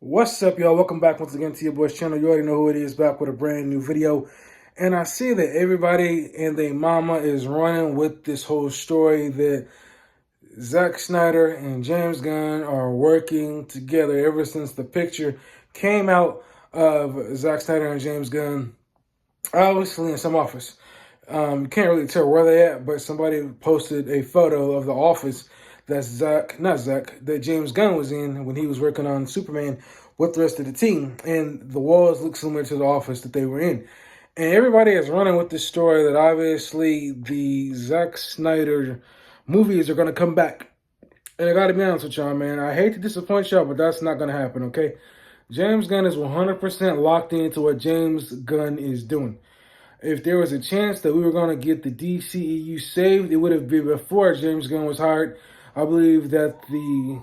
What's up, y'all? Welcome back once again to your boy's channel. You already know who it is, back with a brand new video. And I see that everybody and their mama is running with this whole story that Zack Snyder and James Gunn are working together ever since the picture came out of Zack Snyder and James Gunn, obviously in some office. You can't really tell where they at, but somebody posted a photo of the office that James Gunn was in when he was working on Superman with the rest of the team. And the walls look similar to the office that they were in. And everybody is running with this story that obviously the Zack Snyder movies are going to come back. And I got to be honest with y'all, man. I hate to disappoint y'all, but that's not going to happen, okay? James Gunn is 100% locked into what James Gunn is doing. If there was a chance that we were going to get the DCEU saved, it would have been before James Gunn was hired. I believe that the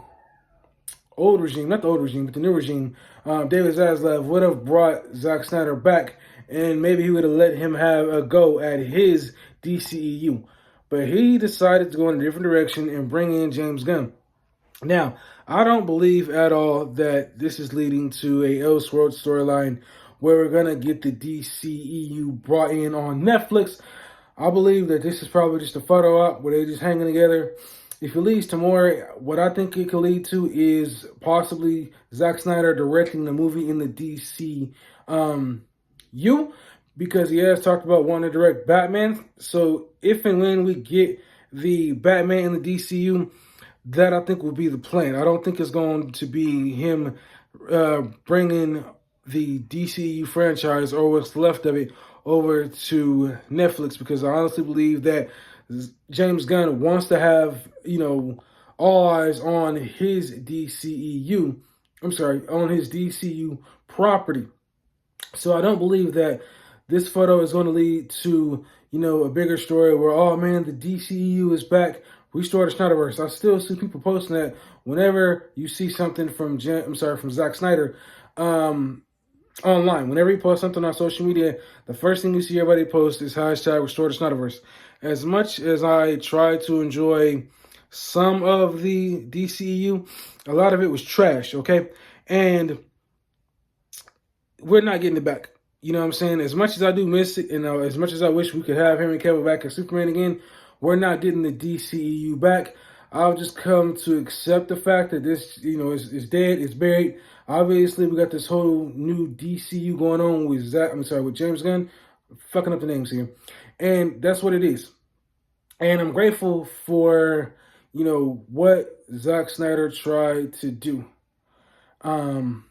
old regime, not the old regime, but the new regime, David Zaslav would have brought Zack Snyder back, and maybe he would have let him have a go at his DCEU. But he decided to go in a different direction and bring in James Gunn. Now, I don't believe at all that this is leading to a Elseworld storyline where we're going to get the DCEU brought in on Netflix. I believe that this is probably just a photo op where they're just hanging together. If it leads to more, what I think it could lead to is possibly Zack Snyder directing the movie in the DCU, because he has talked about wanting to direct Batman. So if and when we get the Batman in the DCU, that I think will be the plan. I don't think it's going to be him bringing the DCU franchise or what's left of it over to Netflix, because I honestly believe that James Gunn wants to have, all eyes on his DCEU. On his DCU property. So I don't believe that this photo is going to lead to, a bigger story where, oh man, the DCEU is back. Restore the Snyderverse. I still see people posting that whenever you see something from Zack Snyder, online. Whenever you post something on social media, the first thing you see everybody post is hashtag Restore the Snyderverse. As much as I try to enjoy some of the DCEU, a lot of it was trash, okay? And we're not getting it back. You know what I'm saying? As much as I do miss it, as much as I wish we could have Henry Cavill back as Superman again, we're not getting the DCEU back. I've just come to accept the fact that this, is dead, it's buried. Obviously, we got this whole new DCU going on with James Gunn. Fucking up the names here. And that's what it is. And I'm grateful for, what Zack Snyder tried to do. The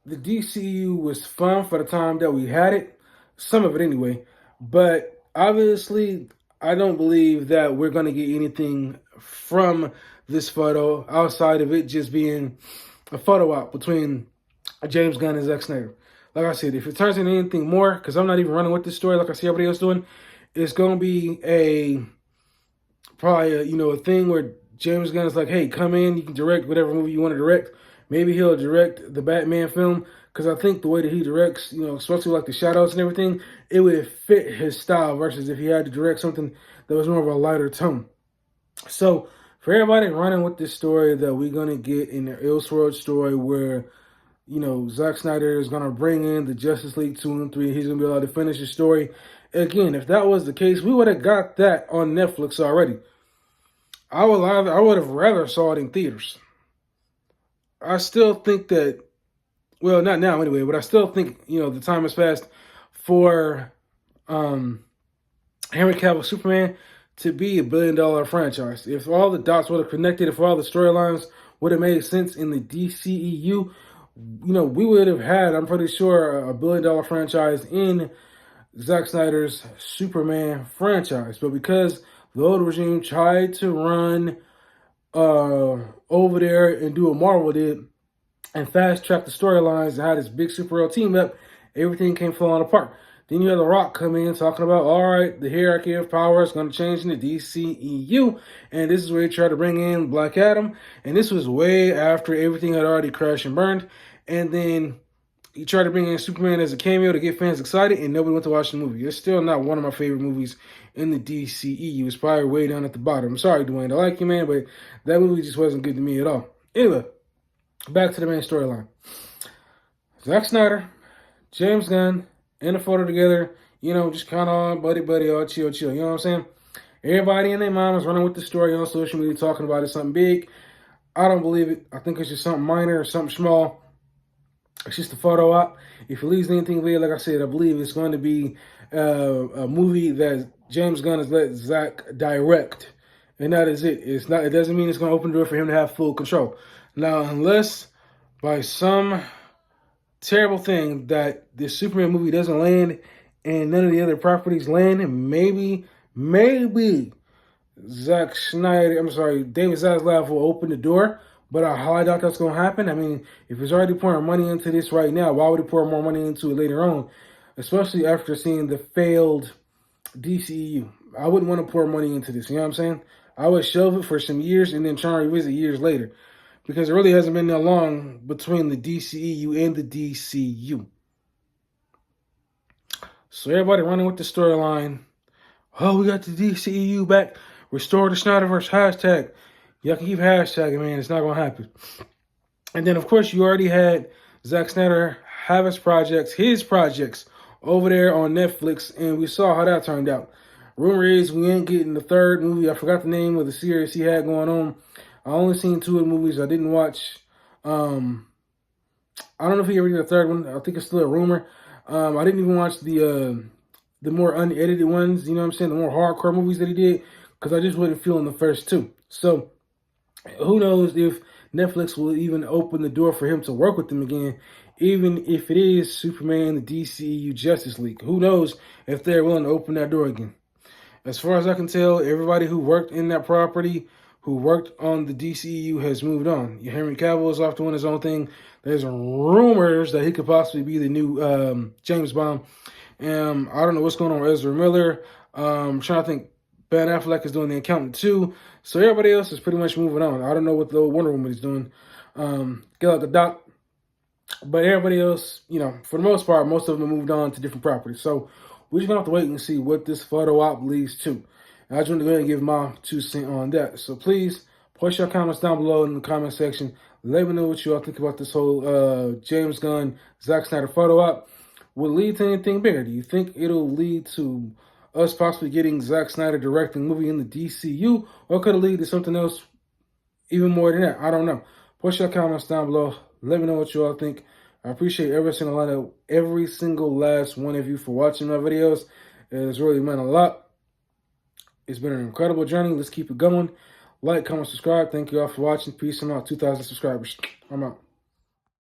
DCU was fun for the time that we had it. Some of it anyway. But obviously, I don't believe that we're going to get anything from this photo outside of it just being a photo op between James Gunn and Zack Snyder. Like I said, if it turns into anything more, because I'm not even running with this story like I see everybody else doing, it's going to be probably a thing where James Gunn is like, hey, come in, you can direct whatever movie you want to direct. Maybe he'll direct the Batman film, because I think the way that he directs, especially like the shadows and everything, it would fit his style versus if he had to direct something that was more of a lighter tone. So for everybody running with this story that we're going to get in the Elseworld story where, Zack Snyder is going to bring in the Justice League 2 and 3, he's going to be allowed to finish his story. Again, if that was the case, we would have got that on Netflix already. I would have rather saw it in theaters. I still think that, well, not now anyway, but I still think, the time has passed for Henry Cavill Superman to be a billion-dollar franchise. If all the dots would have connected, if all the storylines would have made sense in the DCEU, we would have had, I'm pretty sure, a billion-dollar franchise in Zack Snyder's Superman franchise. But because the old regime tried to run over there and do what Marvel did and fast-track the storylines and had this big superhero team up, everything came falling apart. Then you had The Rock come in talking about, all right, the hierarchy of power is going to change in the DCEU. And this is where he tried to bring in Black Adam. And this was way after everything had already crashed and burned. And then he tried to bring in Superman as a cameo to get fans excited, and nobody went to watch the movie. It's still not one of my favorite movies in the DCEU. It's probably way down at the bottom. I'm sorry, Dwayne. I like you, man, but that movie just wasn't good to me at all. Anyway, back to the main storyline. Zack Snyder, James Gunn, in a photo together, just kind of buddy, all chill, you know what I'm saying? Everybody and their mom is running with the story on social media, talking about it, something big. I don't believe it. I think it's just something minor or something small. It's just a photo op. If it leaves anything big, like I said, I believe it's going to be a movie that James Gunn has let Zack direct, and that is it. It's not. It doesn't mean it's going to open the door for him to have full control. Now, unless by some terrible thing that this Superman movie doesn't land and none of the other properties land, and maybe Zack Snyder, David Zaslav will open the door, but I highly doubt that's going to happen. I mean, if he's already pouring money into this right now, why would he pour more money into it later on? Especially after seeing the failed DCEU. I wouldn't want to pour money into this, you know what I'm saying? I would shelve it for some years and then try and revisit years later. Because it really hasn't been that long between the DCEU and the DCU. So everybody running with the storyline. Oh, we got the DCEU back. Restore the Snyderverse hashtag. Y'all can keep hashtagging, man. It's not going to happen. And then, of course, you already had Zack Snyder have his projects over there on Netflix. And we saw how that turned out. Rumor is we ain't getting the third movie. I forgot the name of the series he had going on. I only seen 2 of the movies. I didn't watch. I don't know if he ever did a third one. I think it's still a rumor. I didn't even watch the more unedited ones. You know what I'm saying? The more hardcore movies that he did, because I just wasn't feeling the first 2. So who knows if Netflix will even open the door for him to work with them again, even if it is Superman, the DCEU, Justice League. Who knows if they're willing to open that door again? As far as I can tell, everybody who worked in that property, who worked on the DCEU, has moved on. Henry Cavill is off doing his own thing. There's rumors that he could possibly be the new James Bond. I don't know what's going on with Ezra Miller. I'm trying to think. Ben Affleck is doing The Accountant too. So everybody else is pretty much moving on. I don't know what the Wonder Woman is doing. Gal Gadot. But everybody else, for the most part, most of them have moved on to different properties. So we're just going to have to wait and see what this photo op leads to. I just want to go ahead and give my 2 cents on that. So please, post your comments down below in the comment section. Let me know what you all think about this whole James Gunn, Zack Snyder photo op. Will it lead to anything bigger? Do you think it'll lead to us possibly getting Zack Snyder directing a movie in the DCU? Or could it lead to something else even more than that? I don't know. Post your comments down below. Let me know what you all think. I appreciate every single last one of you for watching my videos. It's really meant a lot. It's been an incredible journey. Let's keep it going. Like, comment, subscribe. Thank you all for watching. Peace. I'm out. 2,000 subscribers. I'm out.